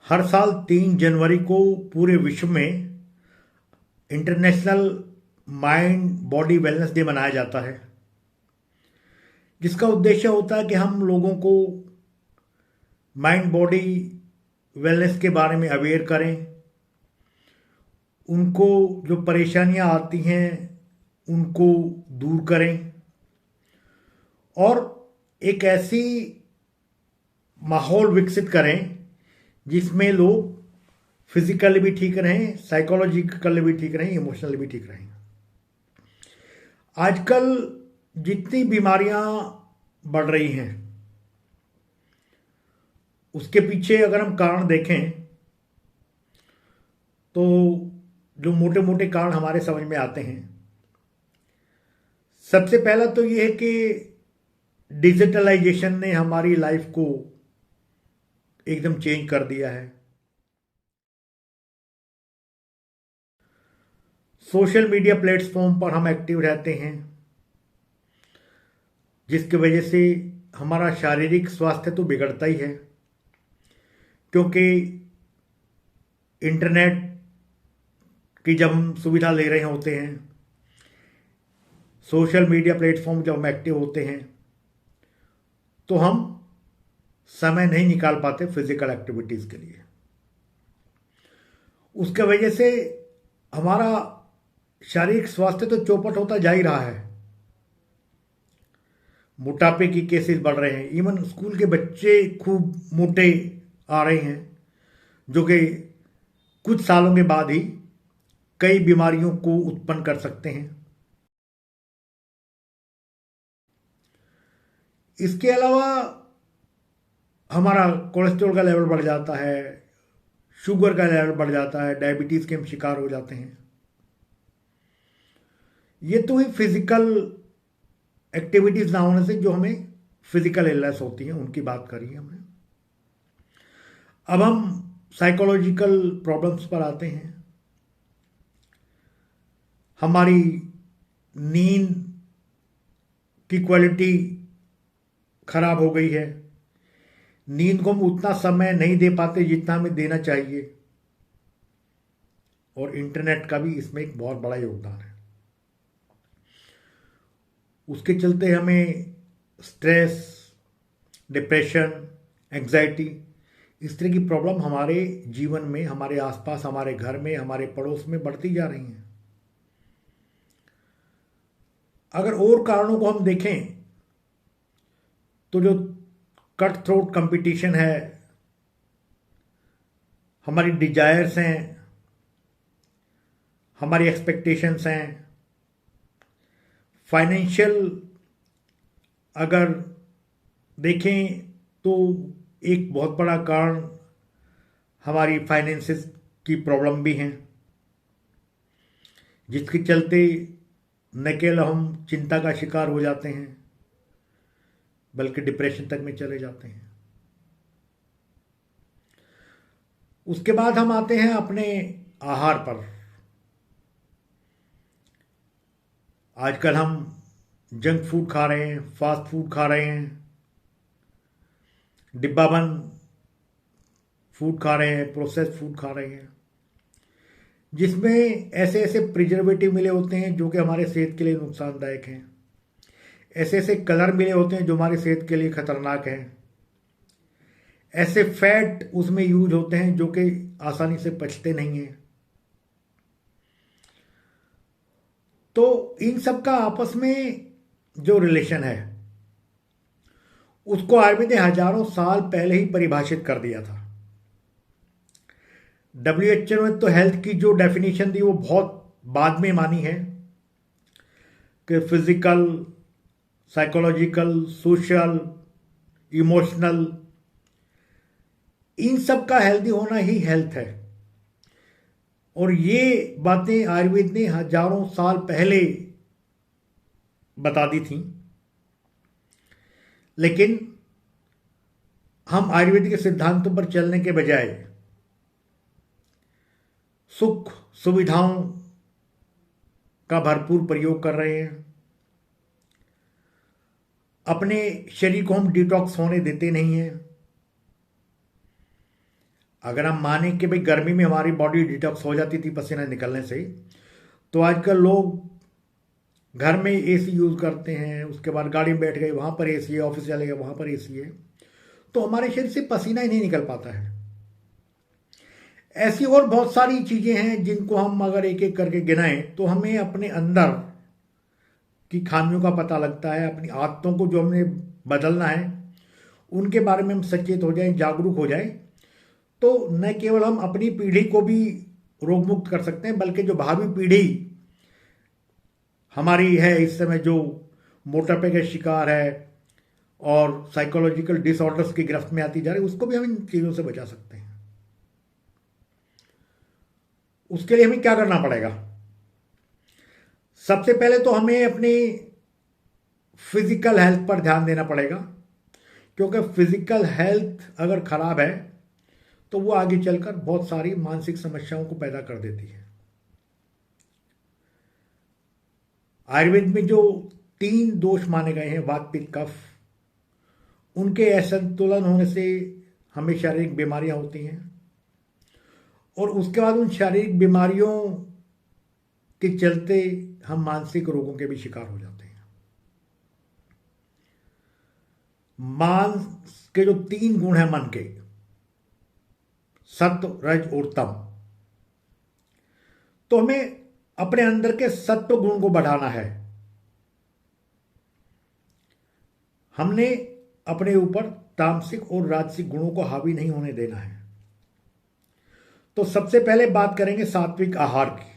हर साल 3 जनवरी को पूरे विश्व में international mind body wellness day मनाया जाता है, जिसका उद्देश्य होता है कि हम लोगों को माइंड बॉडी वेलनेस के बारे में अवेयर करें। उनको जो परेशानियां आती हैं उनको दूर करें और एक ऐसी माहौल विकसित करें जिसमें लोग फिजिकली भी ठीक रहें, साइकोलॉजिकली भी ठीक रहें, इमोशनली भी ठीक रहें। आजकल जितनी बीमारियां बढ़ रही हैं उसके पीछे अगर हम कारण देखें तो जो मोटे मोटे कारण हमारे समझ में आते हैं, सबसे पहला तो ये है कि डिजिटलाइजेशन ने हमारी लाइफ को एकदम चेंज कर दिया है। सोशल मीडिया प्लेटफॉर्म पर हम एक्टिव रहते हैं, जिसकी वजह से हमारा शारीरिक स्वास्थ्य तो बिगड़ता ही है, क्योंकि इंटरनेट की जब हम सुविधा ले रहे होते हैं, सोशल मीडिया प्लेटफॉर्म जब हम एक्टिव होते हैं तो हम समय नहीं निकाल पाते फिजिकल एक्टिविटीज के लिए। उसके वजह से हमारा शारीरिक स्वास्थ्य तो चौपट होता जा ही रहा है। मोटापे की केसेस बढ़ रहे हैं, इवन स्कूल के बच्चे खूब मोटे आ रहे हैं, जो कि कुछ सालों के बाद ही कई बीमारियों को उत्पन्न कर सकते हैं। इसके अलावा हमारा कोलेस्ट्रॉल का लेवल बढ़ जाता है, शुगर का लेवल बढ़ जाता है, डायबिटीज के हम शिकार हो जाते हैं। ये तो ही फिजिकल एक्टिविटीज ना होने से जो हमें फिजिकल इलनेस होती है उनकी बात करी हमने। अब हम साइकोलॉजिकल प्रॉब्लम्स पर आते हैं। हमारी नींद की क्वालिटी खराब हो गई है। नींद को हम उतना समय नहीं दे पाते जितना हमें देना चाहिए, और इंटरनेट का भी इसमें एक बहुत बड़ा योगदान है। उसके चलते हमें स्ट्रेस, डिप्रेशन, एंग्जाइटी, इस तरह की प्रॉब्लम हमारे जीवन में, हमारे आसपास, हमारे घर में, हमारे पड़ोस में बढ़ती जा रही हैं। अगर और कारणों को हम देखें तो जो कट थ्रोट कंपटीशन है, हमारी डिजायर्स हैं, हमारी एक्सपेक्टेशंस हैं, फाइनेंशियल अगर देखें तो एक बहुत बड़ा कारण हमारी फाइनेंसेस की प्रॉब्लम भी हैं, जिसके चलते न केवल हम चिंता का शिकार हो जाते हैं बल्कि डिप्रेशन तक में चले जाते हैं। उसके बाद हम आते हैं अपने आहार पर। आजकल हम जंक फूड खा रहे हैं, फास्ट फूड खा रहे हैं, डिब्बाबंद फूड खा रहे हैं, प्रोसेस्ड फूड खा रहे हैं, जिसमें ऐसे ऐसे प्रिजर्वेटिव मिले होते हैं जो कि हमारे सेहत के लिए नुकसानदायक हैं। ऐसे ऐसे कलर मिले होते हैं जो हमारी सेहत के लिए खतरनाक हैं। ऐसे फैट उसमें यूज होते हैं जो कि आसानी से पचते नहीं हैं। तो इन सब का आपस में जो रिलेशन है उसको आयुर्वेद ने हजारों साल पहले ही परिभाषित कर दिया था। WHO ने तो हेल्थ की जो डेफिनेशन दी वो बहुत बाद में मानी है कि फिजिकल, साइकोलॉजिकल, सोशल, इमोशनल, इन सब का हेल्दी होना ही हेल्थ है। और ये बातें आयुर्वेद ने हजारों साल पहले बता दी थी, लेकिन हम आयुर्वेद के सिद्धांतों पर चलने के बजाय सुख सुविधाओं का भरपूर प्रयोग कर रहे हैं। अपने शरीर को हम डिटॉक्स होने देते नहीं हैं। अगर हम माने कि भाई गर्मी में हमारी बॉडी डिटॉक्स हो जाती थी पसीना निकलने से, तो आजकल लोग घर में एसी यूज करते हैं, उसके बाद गाड़ी में बैठ गए वहां पर एसी है, ऑफिस चले गए वहां पर एसी है, तो हमारे शरीर से पसीना ही नहीं निकल पाता है। ऐसी और बहुत सारी चीजें हैं जिनको हम अगर एक एक करके गिनाएं तो हमें अपने अंदर की खामियों का पता लगता है, अपनी आदतों को जो हमने बदलना है उनके बारे में हम सचेत हो जाएं, जागरूक हो जाएं, तो न केवल हम अपनी पीढ़ी को भी रोग मुक्त कर सकते हैं, बल्कि जो भावी पीढ़ी हमारी है इस समय, जो मोटापे के शिकार है और साइकोलॉजिकल डिसऑर्डर्स की गिरफ्त में आती जा रही है, उसको भी हम इन चीजों से बचा सकते हैं। उसके लिए हमें क्या करना पड़ेगा? सबसे पहले तो हमें अपनी फिजिकल हेल्थ पर ध्यान देना पड़ेगा, क्योंकि फिजिकल हेल्थ अगर खराब है तो वो आगे चलकर बहुत सारी मानसिक समस्याओं को पैदा कर देती है। आयुर्वेद में जो 3 दोष माने गए हैं, वात पित्त कफ, उनके असंतुलन होने से हमें शारीरिक बीमारियां होती हैं, और उसके बाद उन शारीरिक बीमारियों के चलते हम मानसिक रोगों के भी शिकार हो जाते हैं। मांस के जो 3 गुण हैं मन के, सत्व रज और तम, तो हमें अपने अंदर के सत्व गुण को बढ़ाना है। हमने अपने ऊपर तामसिक और राजसिक गुणों को हावी नहीं होने देना है। तो सबसे पहले बात करेंगे सात्विक आहार की।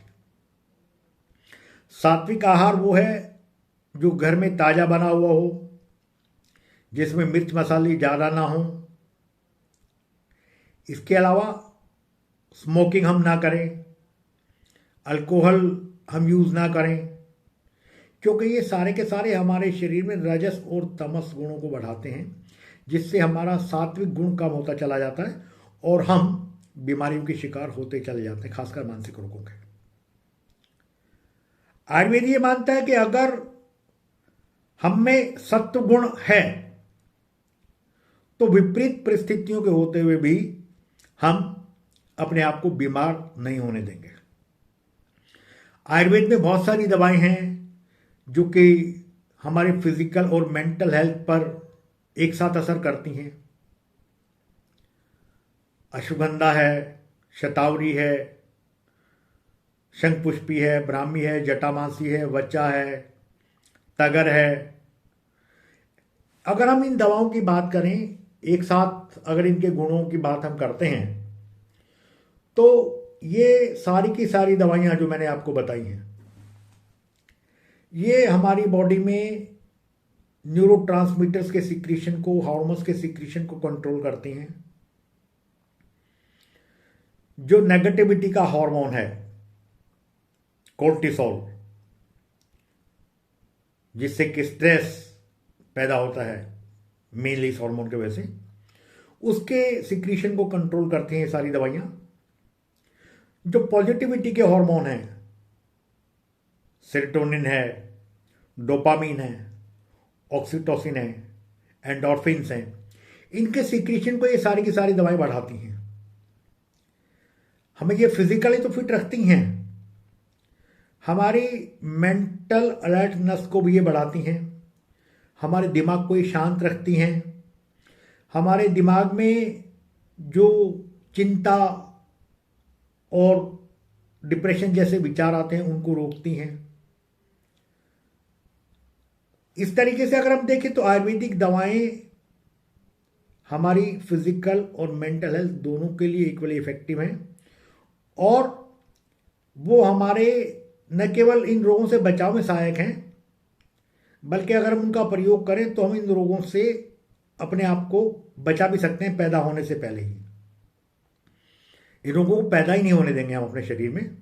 सात्विक आहार वो है जो घर में ताजा बना हुआ हो, जिसमें मिर्च मसाले ज्यादा ना हो। इसके अलावा स्मोकिंग हम ना करें, अल्कोहल हम यूज ना करें, क्योंकि ये सारे के सारे हमारे शरीर में रजस और तमस गुणों को बढ़ाते हैं, जिससे हमारा सात्विक गुण कम होता चला जाता है और हम बीमारियों के शिकार होते चले जाते हैं, खासकर मानसिक रोगों के। आयुर्वेद ये मानता है कि अगर हम में सत्व गुण है तो विपरीत परिस्थितियों के होते हुए भी हम अपने आप को बीमार नहीं होने देंगे। आयुर्वेद में बहुत सारी दवाएं हैं जो कि हमारे फिजिकल और मेंटल हेल्थ पर एक साथ असर करती हैं। अश्वगंधा है, शतावरी है, शंखपुष्पी है, ब्राह्मी है, जटामासी है, वचा है, तगर है। अगर हम इन दवाओं की बात करें एक साथ, अगर इनके गुणों की बात हम करते हैं, तो ये सारी की सारी दवाइयां जो मैंने आपको बताई हैं, ये हमारी बॉडी में न्यूरोट्रांसमीटर्स के सिक्रीशन को, हार्मोन्स के सिक्रीशन को कंट्रोल करती हैं। जो नेगेटिविटी का हार्मोन है कोर्टिसोल, जिससे कि स्ट्रेस पैदा होता है मेनली इस हार्मोन की वजह से, उसके सिक्रीशन को कंट्रोल करती हैं सारी दवाइयां। जो पॉजिटिविटी के हार्मोन हैं, सेरोटोनिन है, डोपामीन है, ऑक्सीटोसिन है, एंडोर्फिन्स हैं, इनके सिक्रीशन को ये सारी की सारी दवाएं बढ़ाती हैं। हमें ये फिजिकली तो फिट रखती हैं, हमारी मेंटल अलर्टनेस को भी ये बढ़ाती हैं, हमारे दिमाग को ये शांत रखती हैं, हमारे दिमाग में जो चिंता और डिप्रेशन जैसे विचार आते हैं उनको रोकती हैं। इस तरीके से अगर हम देखें तो आयुर्वेदिक दवाएं हमारी फिजिकल और मेंटल हेल्थ दोनों के लिए इक्वली इफेक्टिव हैं, और वो हमारे न केवल इन रोगों से बचाव में सहायक हैं, बल्कि अगर हम उनका प्रयोग करें तो हम इन रोगों से अपने आप को बचा भी सकते हैं पैदा होने से पहले ही। इन रोगों को पैदा ही नहीं होने देंगे हम अपने शरीर में।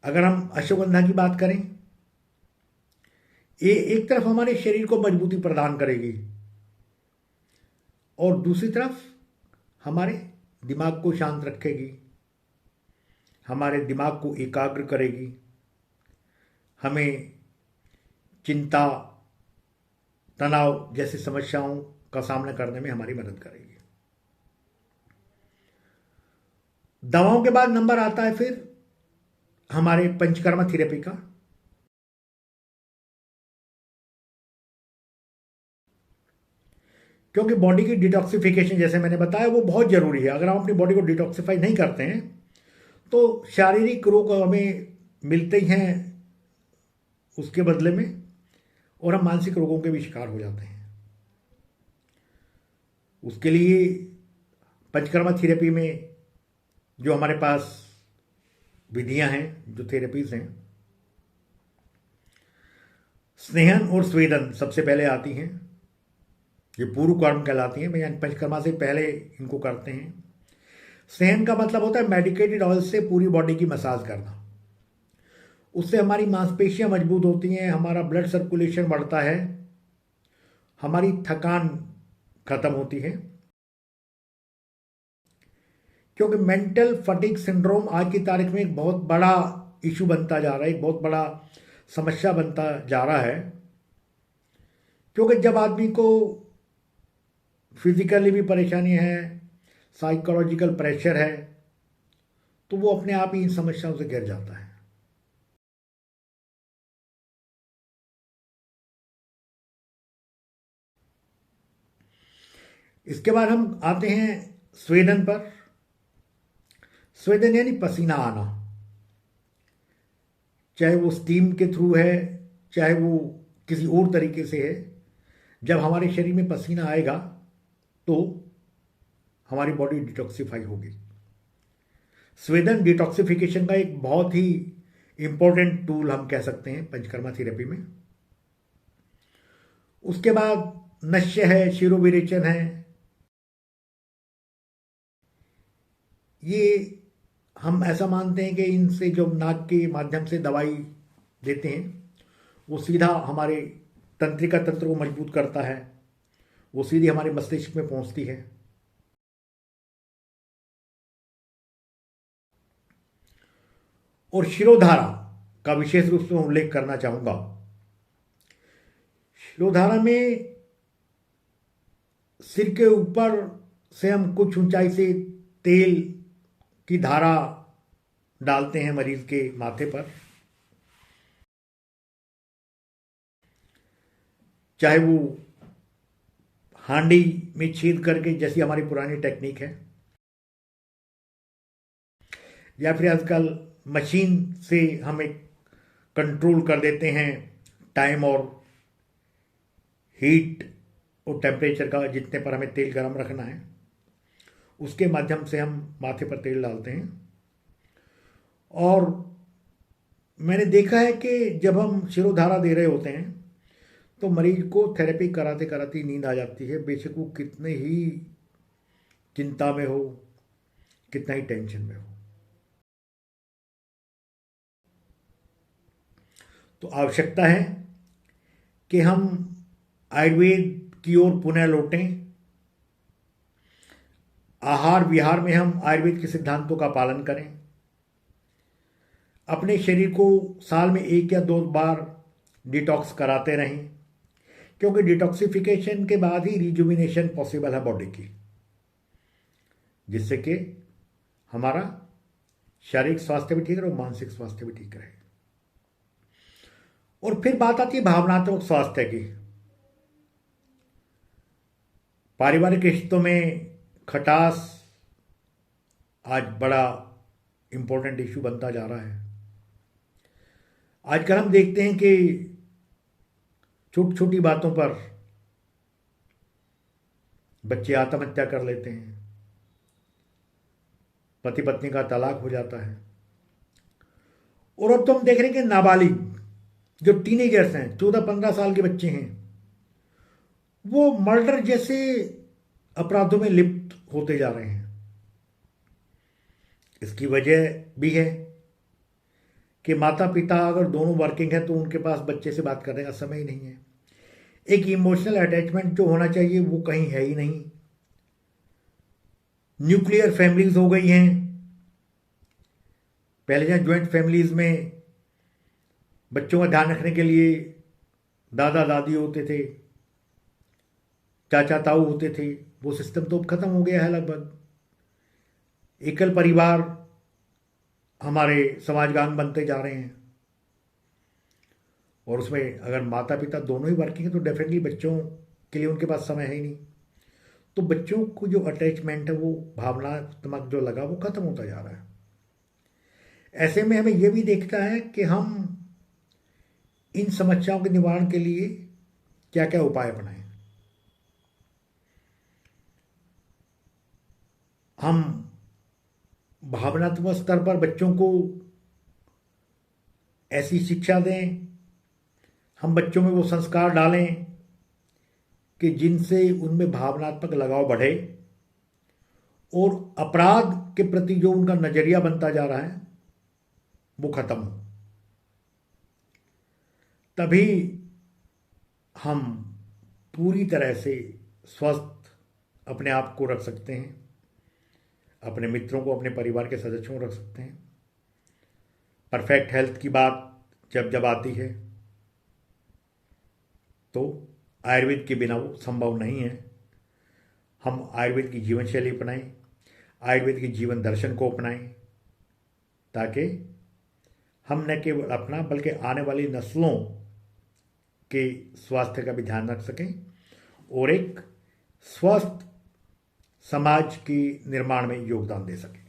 अगर हम अश्वगंधा की बात करें, ये एक तरफ हमारे शरीर को मजबूती प्रदान करेगी और दूसरी तरफ हमारे दिमाग को शांत रखेगी, हमारे दिमाग को एकाग्र करेगी, हमें चिंता, तनाव जैसी समस्याओं का सामना करने में हमारी मदद करेगी। दवाओं के बाद नंबर आता है फिर हमारे पंचकर्मा थेरेपी का। क्योंकि बॉडी की डिटॉक्सिफिकेशन जैसे मैंने बताया वो बहुत जरूरी है। अगर हम अपनी बॉडी को डिटॉक्सिफाई नहीं करते हैं तो शारीरिक रोग हमें मिलते ही हैं उसके बदले में, और हम मानसिक रोगों के भी शिकार हो जाते हैं। उसके लिए पंचकर्मा थेरेपी में जो हमारे पास विधियां हैं, जो थेरेपीज हैं, स्नेहन और स्वेदन सबसे पहले आती हैं। ये पूर्व कर्म कहलाती हैं, यानी पंचकर्मा से पहले इनको करते हैं। स्नेहन का मतलब होता है मेडिकेटेड ऑयल से पूरी बॉडी की मसाज करना। उससे हमारी मांसपेशियां मजबूत होती हैं, हमारा ब्लड सर्कुलेशन बढ़ता है, हमारी थकान खत्म होती है। क्योंकि मेंटल फटीग सिंड्रोम आज की तारीख में एक बहुत बड़ा इशू बनता जा रहा है, एक बहुत बड़ा समस्या बनता जा रहा है। क्योंकि जब आदमी को फिजिकली भी परेशानी है, साइकोलॉजिकल प्रेशर है, तो वो अपने आप ही इन समस्याओं से घिर जाता है। इसके बाद हम आते हैं स्वेदन पर। स्वेदन यानी पसीना आना, चाहे वो स्टीम के थ्रू है, चाहे वो किसी और तरीके से है। जब हमारे शरीर में पसीना आएगा तो हमारी बॉडी डिटॉक्सिफाई होगी। स्वेदन डिटॉक्सिफिकेशन का एक बहुत ही इंपॉर्टेंट टूल हम कह सकते हैं पंचकर्मा थेरेपी में। उसके बाद नश्य है, शिरोविरेचन है। ये हम ऐसा मानते हैं कि इनसे जो नाक के माध्यम से दवाई देते हैं वो सीधा हमारे तंत्रिका तंत्र को मजबूत करता है, वो सीधी हमारे मस्तिष्क में पहुंचती है। और शिरोधारा का विशेष रूप से उल्लेख करना चाहूंगा। शिरोधारा में सिर के ऊपर से हम कुछ ऊंचाई से तेल की धारा डालते हैं मरीज के माथे पर, चाहे वो हांडी में छेद करके जैसी हमारी पुरानी टेक्निक है, या फिर आजकल मशीन से हम एक कंट्रोल कर देते हैं टाइम और हीट और टेम्परेचर का, जितने पर हमें तेल गर्म रखना है उसके माध्यम से हम माथे पर तेल डालते हैं। और मैंने देखा है कि जब हम शिरोधारा दे रहे होते हैं तो मरीज को थेरेपी कराते कराते नींद आ जाती है, बेशक वो कितने ही चिंता में हो, कितना ही टेंशन में हो। तो आवश्यकता है कि हम आयुर्वेद की ओर पुनः लौटें। आहार विहार में हम आयुर्वेद के सिद्धांतों का पालन करें। अपने शरीर को साल में 1 या 2 बार डिटॉक्स कराते रहें, क्योंकि डिटॉक्सिफिकेशन के बाद ही रिजुविनेशन पॉसिबल है बॉडी की, जिससे कि हमारा शारीरिक स्वास्थ्य भी ठीक रहे और मानसिक स्वास्थ्य भी ठीक रहे। और फिर बात आती है भावनात्मक स्वास्थ्य की। पारिवारिक रिश्तों में खटास आज बड़ा इंपॉर्टेंट इशू बनता जा रहा है। आजकल हम देखते हैं कि छोटी छोटी बातों पर बच्चे आत्महत्या कर लेते हैं, पति पत्नी का तलाक हो जाता है। और अब तो हम देख रहे हैं कि नाबालिग जो टीनेजर्स हैं, 14-15 साल के बच्चे हैं, वो मर्डर जैसे अपराधों में लिप्त होते जा रहे हैं। इसकी वजह भी है कि माता पिता अगर दोनों वर्किंग हैं तो उनके पास बच्चे से बात करने का समय ही नहीं है। एक इमोशनल अटैचमेंट जो होना चाहिए वो कहीं है ही नहीं। न्यूक्लियर फैमिलीज हो गई हैं। पहले जहाँ ज्वाइंट फैमिलीज में बच्चों का ध्यान रखने के लिए दादा दादी होते थे, चाचा ताऊ होते थे, वो सिस्टम तो खत्म हो गया है लगभग। एकल परिवार हमारे समाज का अंग बनते जा रहे हैं, और उसमें अगर माता पिता दोनों ही वर्किंग है तो डेफिनेटली बच्चों के लिए उनके पास समय है ही नहीं। तो बच्चों को जो अटैचमेंट है, वो भावनात्मक जो लगा, वो खत्म होता जा रहा है। ऐसे में हमें यह भी देखना है कि हम इन समस्याओं के निवारण के लिए क्या क्या उपाय अपनाएं। हम भावनात्मक स्तर पर बच्चों को ऐसी शिक्षा दें, हम बच्चों में वो संस्कार डालें कि जिनसे उनमें भावनात्मक लगाव बढ़े और अपराध के प्रति जो उनका नजरिया बनता जा रहा है वो खत्म हो। तभी हम पूरी तरह से स्वस्थ अपने आप को रख सकते हैं, अपने मित्रों को, अपने परिवार के सदस्यों को रख सकते हैं। परफेक्ट हेल्थ की बात जब जब आती है तो आयुर्वेद के बिना वो संभव नहीं है। हम आयुर्वेद की जीवन शैली अपनाएं, आयुर्वेद के जीवन दर्शन को अपनाएं, ताकि हम न केवल अपना बल्कि आने वाली नस्लों के स्वास्थ्य का भी ध्यान रख सकें और एक स्वस्थ समाज के निर्माण में योगदान दे सकें।